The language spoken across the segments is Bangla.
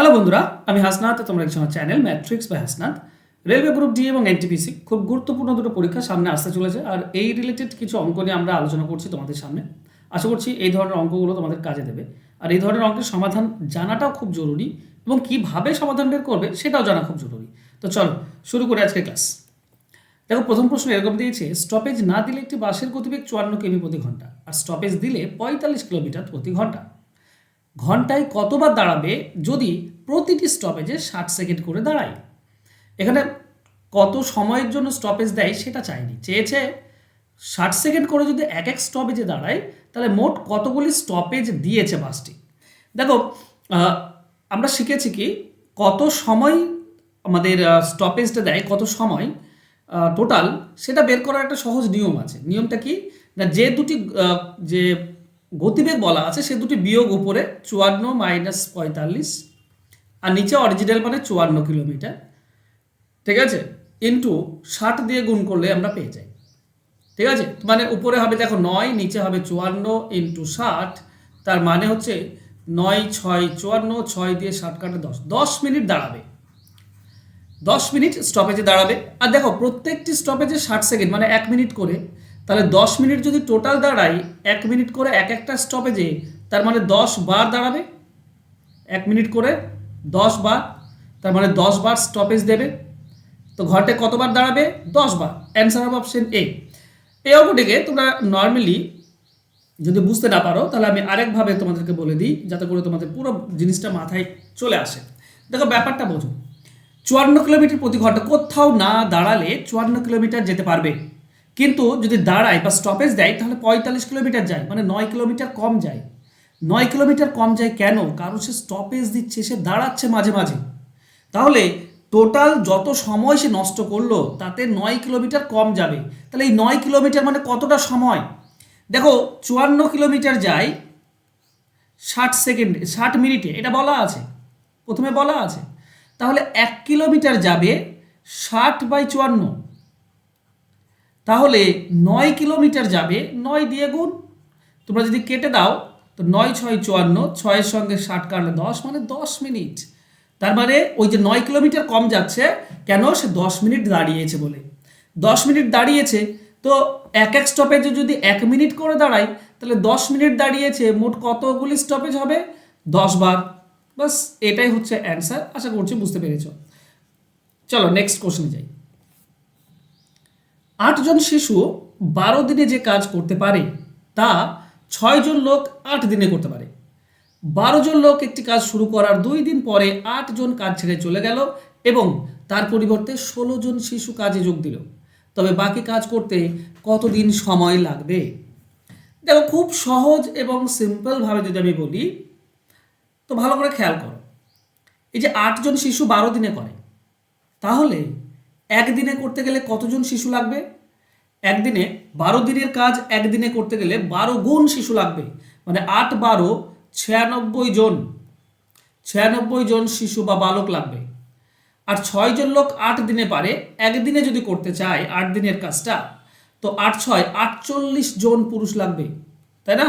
হ্যালো বন্ধুরা, আমি হাসনাত। তোমরা একজন channel matrix by Hasnat. Railway group D এবং এনটিপিসি খুব গুরুত্বপূর্ণ দুটো পরীক্ষা সামনে আসতে চলেছে, আর এই রিলেটেড কিছু অঙ্ক নিয়ে আমরা আলোচনা করছি তোমাদের সামনে। আশা করছি এই ধরনের অঙ্কগুলো তোমাদের কাজে দেবে, আর এই ধরনের অঙ্কের সমাধান জানাটাও খুব জরুরি এবং কীভাবে সমাধান বের করবে সেটাও জানা খুব জরুরি। তো চলো শুরু করে আজকে ক্লাস। দেখো, প্রথম প্রশ্ন এরকম দিয়েছে, স্টপেজ না দিলে একটি বাসের গতিবেগ 54 কিমি প্রতি ঘন্টা, আর স্টপেজ দিলে 45 কিলোমিটার প্রতি ঘন্টা। ঘন্টায় কতবার দাঁড়াবে যদি প্রতিটি স্টপেজে 60 সেকেন্ড করে দাঁড়ায়? এখানে কত সময়ের জন্য স্টপেজ দেয় সেটা চাইনি, চেয়েছে 60 সেকেন্ড করে যদি এক এক স্টপেজে দাঁড়ায় তাহলে মোট কতগুলি স্টপেজ দিয়েছে বাসটি। দেখো, আমরা শিখেছি কি কত সময় আমাদের স্টপেজটা দেয়, কত সময় টোটাল, সেটা বের করার একটা সহজ নিয়ম আছে। নিয়মটা কি না, যে দুটি যে গতিবেগ বলা আছে সে দুটি বিয়োগ উপরে 54 মাইনাস 45 আর নিচে অরিজিনাল মানে 54 কিলোমিটার, ঠিক আছে, ইন্টু 60 দিয়ে গুণ করলে আমরা পেয়ে যাই। ঠিক আছে, মানে উপরে হবে দেখো 9, নিচে হবে 54 ইন্টু 60, তার মানে হচ্ছে 9 6 54, 6 দিয়ে 60 কাটে 10, 10 মিনিট দাঁড়াবে। 10 মিনিট স্টপেজে দাঁড়াবে। আর দেখো, প্রত্যেকটি স্টপেজে 60 সেকেন্ড মানে 1 মিনিট করে, তাহলে 10 মিনিট যদি টোটাল দাঁড়ায় 1 মিনিট করে এক একটা স্টপেজে, তার মানে 10 বার দাঁড়াবে 1 মিনিট করে, 10 বার, তার মানে 10 বার স্টপেজ দেবে। তো ঘন্টায় কতবার দাঁড়াবে? 10 বার। অ্যান্সার হবে অপশন এ। এই অঙ্কটিকে তোমরা নর্মালি যদি বুঝতে না পারো তাহলে আমি আরেকভাবে তোমাদেরকে বলে দিই, যাতে করে তোমাদের পুরো জিনিসটা মাথায় চলে আসে। দেখো, ব্যাপারটা বোঝো। 54 কিলোমিটার প্রতি ঘন্টা, কোথাও না দাঁড়ালে 54 কিলোমিটার যেতে পারবে, কিন্তু যদি দাঁড়ায় বা স্টপেজ দেয় তাহলে 45 কিলোমিটার যায়, মানে 9 কিলোমিটার কম যায়। 9 কিলোমিটার কম যায় কেন? কারণ সে স্টপেজ দিচ্ছে, সে দাঁড়াচ্ছে মাঝে মাঝে। তাহলে টোটাল যত সময় সে নষ্ট করলো তাতে 9 কিলোমিটার কম যাবে। তাহলে এই 9 কিলোমিটার মানে কতটা সময়? দেখো, 54 কিলোমিটার যায় 60 সেকেন্ডে, 60 মিনিটে, এটা বলা আছে, প্রথমে বলা আছে। তাহলে 1 কিলোমিটার যাবে 60/54, তাহলে 9 কিলোমিটার যাবে 9 দিয়ে গুণ। তোমরা যদি কেটে দাও তো 9 6 54, 6-এর সঙ্গে 60 কাটলে 10, মানে 10 মিনিট। তার মানে ওই যে 9 কিলোমিটার কম যাচ্ছে কেন? সে 10 মিনিট দাঁড়িয়েছে বলে। 10 মিনিট দাঁড়িয়েছে, তো এক এক স্টপেজে যদি 1 মিনিট করে দাঁড়াই তাহলে 10 মিনিট দাঁড়িয়েছে, মোট কতগুলি স্টপেজ হবে? 10 বার। বাস, এটাই হচ্ছে অ্যান্সার। আশা করছি বুঝতে পেরেছ। চলো নেক্সট কোশ্চেনে যাই। 8 জন শিশু 12 দিনে যে কাজ করতে পারে তা 6 জন লোক 8 দিনে করতে পারে। 12 জন লোক একটি কাজ শুরু করার 2 দিন পরে 8 জন কাজ ছেড়ে চলে গেল এবং তার পরিবর্তে 16 জন শিশু কাজে যোগ দিল, তবে বাকি কাজ করতে কতদিন সময় লাগবে? দেখো, খুব সহজ এবং সিম্পলভাবে যদি আমি বলি তো ভালো করে খেয়াল করো। এই যে 8 জন শিশু 12 দিনে করে, তাহলে একদিনে করতে গেলে কতজন শিশু লাগবে? একদিনে 12 দিনের কাজ একদিনে করতে গেলে 12 গুণ শিশু লাগবে, মানে 8 12 96 জন, 96 জন শিশু বা বালক লাগবে। আর 6 জন লোক 8 দিনে পারে, একদিনে যদি করতে চায় 8 দিনের কাজটা, তো 8 6 48 জন পুরুষ লাগবে, তাই না?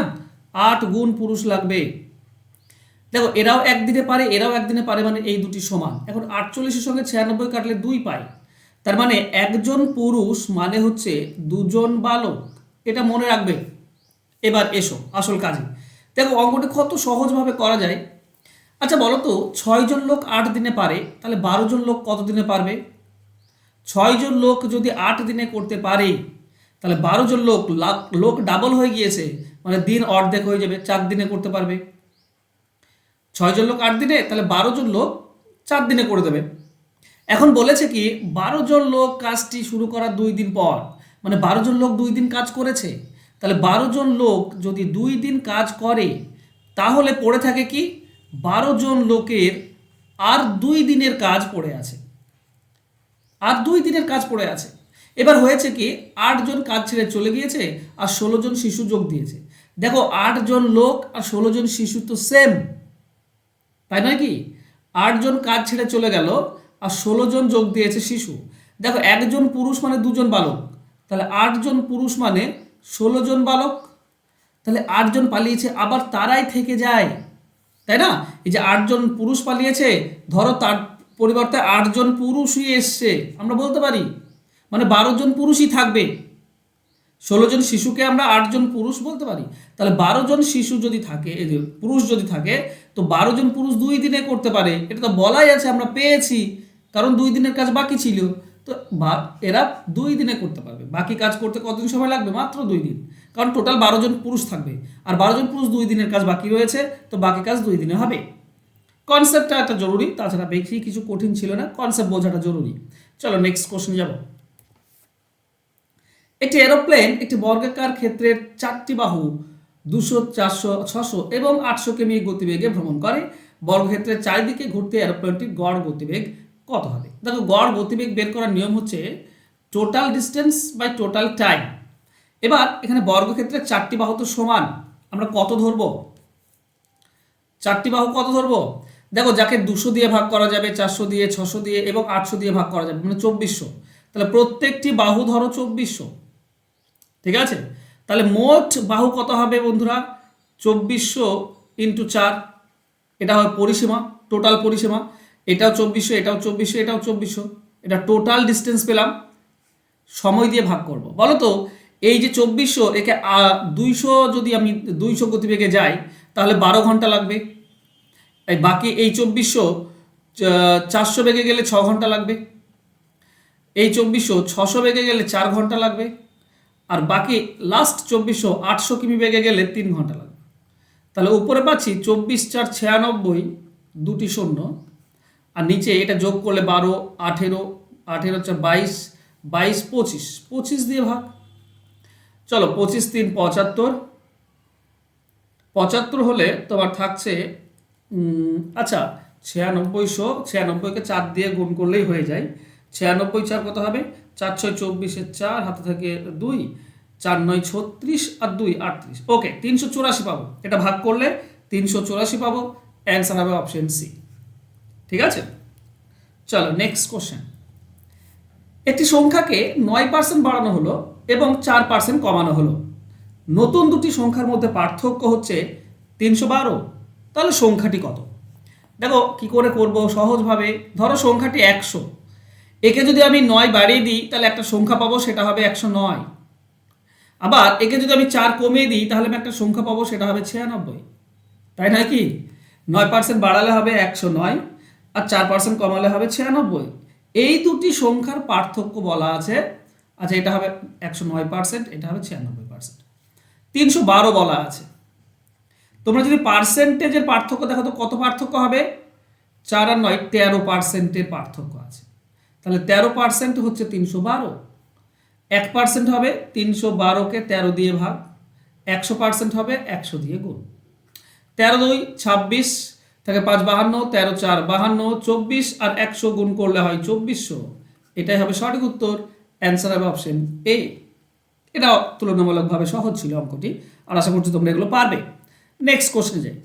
8 গুণ পুরুষ লাগবে। দেখো, এরাও একদিনে পারে, এরাও একদিনে পারে, মানে এই দুটি সমান। এখন 48-এর সঙ্গে 96 কাটলে 2 পাই, তার মানে একজন পুরুষ মানে হচ্ছে 2 জন বালক। এটা মনে রাখবে। এবার এসো আসল কাজে। দেখো, অঙ্কটি কত সহজভাবে করা যায়। আচ্ছা বলো তো, 6 জন লোক 8 দিনে পারে, তাহলে 12 জন লোক কত দিনে পারবে? 6 জন লোক যদি 8 দিনে করতে পারে, তাহলে 12 জন লোক, লোক ডাবল হয়ে গিয়েছে, মানে দিন অর্ধেক হয়ে যাবে, 4 দিনে করতে পারবে। 6 জন লোক 8 দিনে, তাহলে 12 জন লোক 4 দিনে করে দেবে। এখন বলেছে কি 12 জন লোক কাজটি শুরু করার 2 দিন পর, মানে 12 জন লোক 2 দিন কাজ করেছে, তাহলে 12 জন লোক যদি 2 দিন কাজ করে তাহলে পড়ে থাকে কি 12 জন লোকের আর 2 দিনের কাজ পড়ে আছে, আর 2 দিনের কাজ পড়ে আছে। এবার হয়েছে কি 8 জন কাজ ছেড়ে চলে গিয়েছে আর 16 জন শিশু যোগ দিয়েছে। দেখো, 8 জন লোক আর 16 জন শিশু তো সেম, তাই নয় কি? 8 জন কাজ ছেড়ে চলে গেল আর 16 জন যোগ দিয়েছে শিশু। দেখো, একজন পুরুষ মানে 2 জন বালক, তাহলে 8 জন পুরুষ মানে 16 জন বালক। তাহলে 8 জন পালিয়েছে, আবার তারাই থেকে যায়, তাই না? এই যে 8জন পুরুষ পালিয়েছে, ধরো তার পরিবর্তে 8জন পুরুষই এসছে, আমরা বলতে পারি মানে 12জন পুরুষই থাকবে। 16জন শিশুকে আমরা 8জন পুরুষ বলতে পারি। তাহলে 12জন শিশু যদি থাকে, এই যে পুরুষ যদি থাকে, তো 12জন পুরুষ 2 দিনে করতে পারে, এটা তো বলাই আছে, আমরা পেয়েছি, কারণ 2 দিনের কাজ বাকি ছিল। তো এরা 2 দিনে করতে পারবে। বাকি কাজ করতে কতদিন সময় লাগবে? মাত্র 2 দিন, কারণ টোটাল 12জন পুরুষ থাকবে, আর 12জন পুরুষ 2 দিনের কাজ বাকি রয়েছে, তো বাকি কাজ 2 দিনে হবে। কনসেপ্টটা একটা জরুরি, তাছাড়া বেশি কিছু কঠিন ছিল না, কনসেপ্ট বোঝাটা জরুরি। চলো নেক্সট কোশ্চেন যাব। একটি এরোপ্লেন একটি বর্গাকার ক্ষেত্রের 4টি বাহু 200, 400, 600 এবং 800 কিমি গতিবেগে ভ্রমণ করে। বর্গক্ষেত্রের চারিদিকে ঘুরতে এরোপ্লেনটির গড় গতিবেগ কত হবে? দেখো, গড় গতিবেগ বের করার নিয়ম হচ্ছে total distance by total time. এবার এখানে বর্গক্ষেত্রের 4টি বাহু তো সমান, আমরা কত ধরবো? 4টি বাহু কত ধরবো? দেখো, যাকে 200 দিয়ে ভাগ করা যাবে, 400 দিয়ে, 600 দিয়ে এবং 800 দিয়ে ভাগ করা যাবে, মানে 2400। তাহলে প্রত্যেকটি বাহু ধরো 2400, ঠিক আছে? তাহলে মোট বাহু কত হবে বন্ধুরা? 2400 ইন্টু 4, এটা হবে পরিসীমা, টোটাল পরিসীমা। এটাও 2400, এটাও 2400, এটাও 2400, এটা টোটাল ডিস্টেন্স পেলাম। সময় দিয়ে ভাগ করব, বলো তো। এই যে 2400, একে 200 যদি আমি 200 গতিবেগে যাই, তাহলে 12 ঘন্টা লাগবে। এই বাকি এই 2400 400 বেগে গেলে 6 ঘন্টা লাগবে। এই 2400 600 বেগে গেলে 4 ঘন্টা লাগবে। আর বাকি লাস্ট 2400 800 কিমি বেগে গেলে 3 ঘন্টা লাগবে। তাহলে উপরে পাচ্ছি 24 4 96, দুটি শূন্য, আর নিচে এটা যোগ করলে 12 18, 18 4 22, 22 25, 25 দিয়ে ভাগ। চলো 25 3 75, 75 হলে তোমার থাকছে আচ্ছা 9600, 96কে 4 দিয়ে গুণ করলেই হয়ে যায়। 96 4 কত হবে? 4 6 24, 4 হাতে থেকে 2, 4 9 36 আর 2 38। ওকে, 384 পাবো। এটা ভাগ করলে 384 পাবো। অ্যান্সার হবে অপশন সি। ঠিক আছে, চলো নেক্সট কোশ্চেন। একটি সংখ্যাকে 9% বাড়ানো হলো এবং 4% কমানো হলো। নতুন দুটি সংখ্যার মধ্যে পার্থক্য হচ্ছে 312। তাহলে সংখ্যাটি কত? দেখো কি করে করব সহজভাবে। ধরো সংখ্যাটি 100, একে যদি আমি 9 বাড়িয়ে দিই তাহলে একটা সংখ্যা পাবো, সেটা হবে 109। আবার একে যদি আমি 4 কমিয়ে দিই তাহলে আমি একটা সংখ্যা পাবো, সেটা হবে 96। তাই নয় কি? 9% বাড়ালে হবে 109, আর 4% কমালে হবে 96। এই দুটি সংখ্যার পার্থক্য বলা আছে। আচ্ছা, এটা হবে 109%, এটা হবে 96%। 312 বলা আছে। তোমরা যদি পার্সেন্টেজের পার্থক্য দেখো তো কত পার্থক্য হবে? 4 আর 9 13%-এর পার্থক্য আছে। তাহলে 13% হচ্ছে 312। 1% হবে 312কে 13 দিয়ে ভাগ, 100% হবে 100 দিয়ে গুণ। 13 2 26 থেকে 5 52, 13 4 52, 24 আর 100 গুণ করলে হয় 2400। এটাই হবে সঠিক উত্তর। অ্যান্সার হবে অপশন এ। এটা তুলনামূলকভাবে সহজ ছিল অঙ্কটি, আর আশা করছি তোমরা এগুলো পারবে। নেক্সট কোশ্চেনে যাই।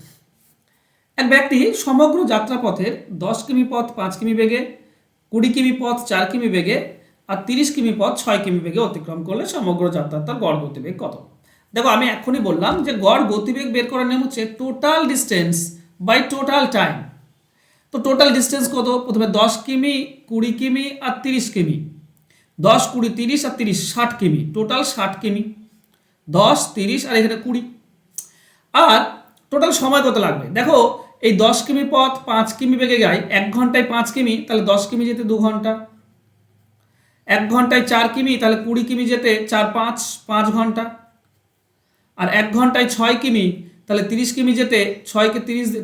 এক ব্যক্তি সমগ্র যাত্রাপথের 10 কিমি পথ 5 কিমি বেগে, 20 কিমি পথ 4 কিমি বেগে আর 30 কিমি পথ 6 কিমি বেগে অতিক্রম করলে সমগ্র যাত্রার তার গড় গতিবেগ কত? দেখো, আমি এখনই বললাম যে গড় গতিবেগ বের করার নিয়ম হচ্ছে total distance by total time. তো টোটাল ডিস্টেন্স কত? প্রথমে 10 কিমি, 20 কিমি আর 30 কিমি। 10 20 30 আর 30 60 কিমি, টোটাল 60 কিমি। 10 30 আর এখানে 20। আর টোটাল সময় কত লাগবে? দেখো, এই 10 কিমি পথ 5 কিমি বেগে যায়, 1 ঘন্টায় 5 কিমি, তাহলে 10 কিমি যেতে 2 ঘন্টা। 1 ঘন্টায় 4 কিমি, তাহলে 20 কিমি যেতে 4 5 ঘন্টা। আর 1 ঘন্টায় 6 কিমি, তাহলে 30 কিমি যেতে 6কে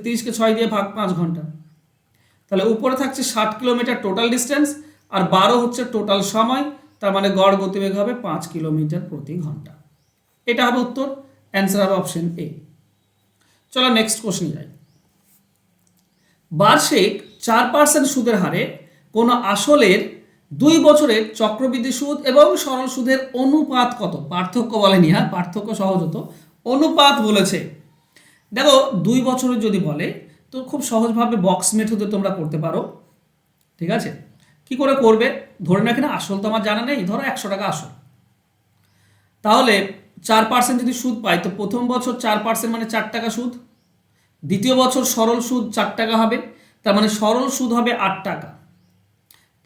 30কে 6 দিয়ে ভাগ 5 ঘন্টা। তাহলে উপরে থাকছে 60 কিলোমিটার টোটাল ডিস্টেন্স, আর 12 হচ্ছে টোটাল সময়, তার মানে গড় গতিবেগ হবে 5 কিলোমিটার প্রতি ঘন্টা। এটা হবে উত্তর। অ্যান্সার হবে অপশন এ। চলো নেক্সট কোশ্চেন যাই। বার্ষিক 4% সুদের হারে কোনো আসলের 2 বছরের চক্রবৃদ্ধি সুদ এবং সরল সুদের অনুপাত কত? পার্থক্য বলেনি, হ্যাঁ, পার্থক্য সহজ হতো, অনুপাত বলেছে। দেখো, 2 বছরের যদি বলে তো খুব সহজভাবে বক্স মেথডে তোমরা করতে পারো। ঠিক আছে, কি করে করবে? ধরে না, এখানে আসল তো আমার জানা নেই, ধরো 100 টাকা আসল। তাহলে 4% যদি সুদ পাই তো প্রথম বছর 4% মানে 4 টাকা সুদ, দ্বিতীয় বছর সরল সুদ 4 টাকা হবে, তার মানে সরল সুদ হবে 8 টাকা।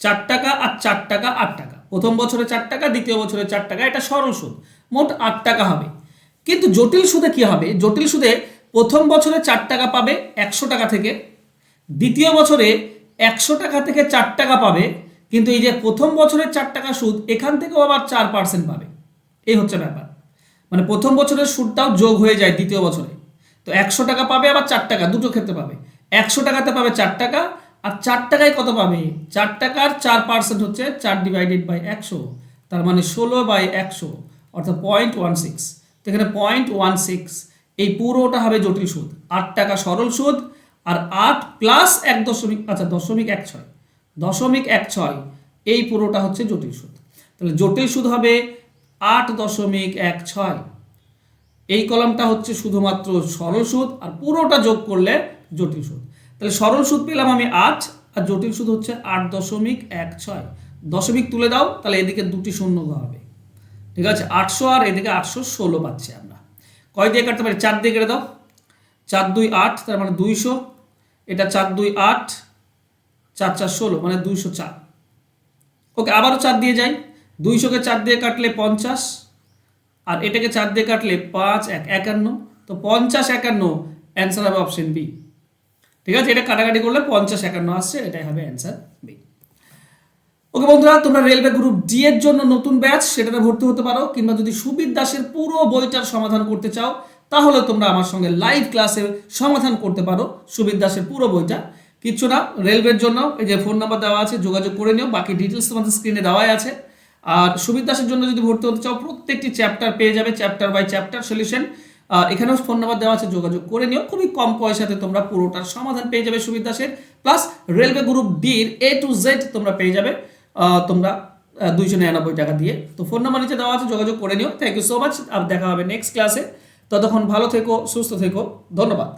4 টাকা আর 4 টাকা 8 টাকা, প্রথম বছরে 4 টাকা, দ্বিতীয় বছরে 4 টাকা, এটা সরল সুদ, মোট 8 টাকা হবে। কিন্তু জটিল সুদে কি হবে? জটিল সুদে প্রথম বছরে 4 টাকা পাবে 100 টাকা থেকে, দ্বিতীয় বছরে 100 টাকা থেকে 4 টাকা পাবে, কিন্তু এই যে প্রথম বছরের 4 টাকা সুদ এখান থেকেও আবার 4% পাবে। এই হচ্ছে ব্যাপার, মানে প্রথম বছরের সুদটাও যোগ হয়ে যায় দ্বিতীয় বছরে। তো 100 টাকা পাবে, আবার 4 টাকা, দুটো ক্ষেত্রে পাবে। 100 টাকাতে পাবে 4 টাকা, আর 4 টাকায় কত পাবে? 4 টাকার 4% হচ্ছে 4/100, তার মানে 16/100, অর্থাৎ 0.16। তো এখানে 0.16, এই পুরোটা হবে জটিল সুদ। 8 টাকা সরল সুদ, আর 8 প্লাস 0.16, এই পুরোটা হচ্ছে জটিল সুদ। তাহলে জটিল সুদ হবে 8.16। এই কলামটা হচ্ছে শুধুমাত্র সরল সুদ, আর পুরোটা যোগ করলে জটিল সুদ। তাহলে সরল সুদ পেলাম আমি 8, আর জটিল সুদ হচ্ছে 8.16। দশমিক তুলে দাও, তাহলে এদিকে দুটি শূন্য হবে, ঠিক আছে? 800 আর এদিকে 816 পাচ্ছি আমরা। কয় দিয়ে কাটতে পারি? 4 দিয়ে কেটে দাও। 4 2 8, তার মানে 200। এটা 4 2 8, 4 4 16, মানে 204। ওকে, আবারও 4 দিয়ে যাই। 200-কে 4 দিয়ে কাটলে 50, আর এটাকে 4 দিয়ে কাটলে 5 1 51। তো 50 51, অ্যান্সার হবে অপশন বি। ঠিক আছে, এটা কাটাকাটি করলে 50 51 আসছে, এটাই হবে অ্যান্সার বি। ওকে বন্ধুরা, তোমরা রেলওয়ে গ্রুপ ডি এর জন্য নতুন ব্যাচ, সেটাতে ভর্তি হতে পারো, কিংবা যদি সুবির দাসের পুরো বইটার সমাধান করতে চাও তাহলে তোমরা আমার সঙ্গে লাইভ ক্লাসে সমাধান করতে পারো সুবির দাসের পুরো বইটা। কিচ্ছু না, রেলওয়ের জন্য এই যে ফোন নাম্বার দেওয়া আছে, যোগাযোগ করে নিও, বাকি ডিটেলস তোমাদের স্ক্রিনে দেওয়াই আছে। আর সুবির দাসের জন্য যদি ভর্তি হতে চাও, প্রত্যেকটি চ্যাপ্টার পেয়ে যাবে, চ্যাপ্টার বাই চ্যাপ্টার সলিউশন। এখানেও ফোন নাম্বার দেওয়া আছে, যোগাযোগ করে নিও, খুবই কম পয়সাতে তোমরা পুরোটার সমাধান পেয়ে যাবে সুবির দাসের। প্লাস রেলওয়ে গ্রুপ ডির A to Z তোমরা পেয়ে যাবে তোমরা 299 টাকা দিয়ে। তো ফোন নাম্বার নিচে দেওয়া আছে, যোগাযোগ করে নিও। থ্যাংক ইউ সো মাচ, আর দেখা হবে নেক্সট ক্লাসে। ততক্ষণ ভালো থেকো, সুস্থ থেকো, ধন্যবাদ।